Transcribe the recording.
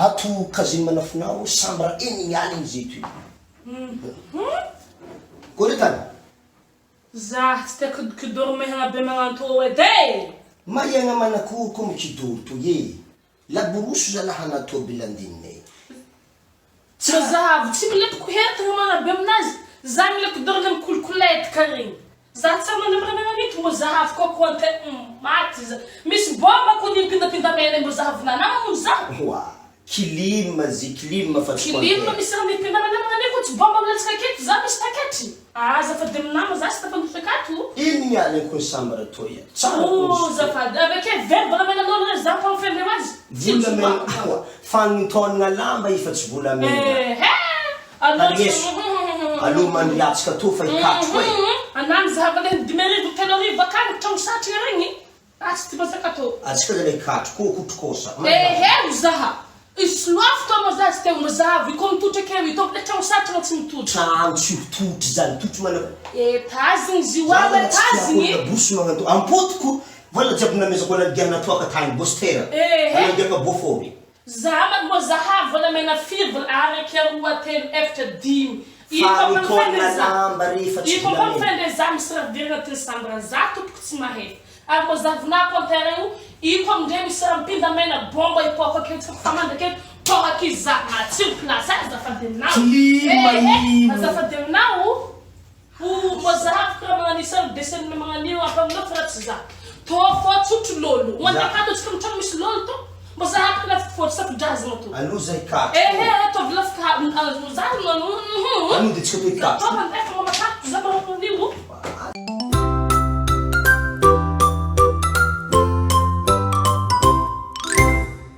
ato kaziny manafinao chambre eny mialiny zeto koretana za tsy te kidoro be magnanto edy maiagna manakory koa mikidoro to ye laboroso zalaha natao bilandinay tsy zahavy tsy milepiko hetagna magnabe aminazy za milepidoro le mikolokolaitika regny za tsy manamranananito mbo zahavy kokoa ante maty za misy bomba ko nimpindapinda mena mbo zahavy nanamagno za wa kilima zy kilima fa tsy kilima misy raha mipinda mena magnane tsy bomba milatsika aketo za misy taketry zafady aminama za sy tafandotra akato iny mialiny koa chambre to ya zafady avake verbe ramena nolo za pa mifendre azy volamena fagnitônagna lamba ifa tsy volamena alo mandriatsika to fa ikatro e anany zahavale 10,000 telorivo akagny trano satry regny tsy ty masaka to atsika zany ikatro ko kotrokosa zaha isloafo to mo za sy te mo zahavy ko mitotra keo ito le trano satry tsy mitotra trano tsy mitotry zany totry mana tazigny ziwala tazigny boso magnanto ampotiko vola jiaby namezako anagiana toaka tany bostera anagiaka bofoby za mo zahavy vola mena firy vola araky aroa telo efatra dimy lamba rehefa tsy volamena fende za misy raha virina ty chambre za tompoko tsy mahety ary mo zavinako antereo iko amindray misy raha mipinda mena bomba ipoko akeo tsy famanda akeo tohaky za matsiro place azafady aminao azafady aminao mo zahavy karaha magnanisa dessin magnanio ampaminao fa ratsy za to fo tsotro lolo mandakato tsika mitrano misy lolo to mo zahavy karaha fotry safidrazina to alo zay kato to vilafika za alo de tsika to ikato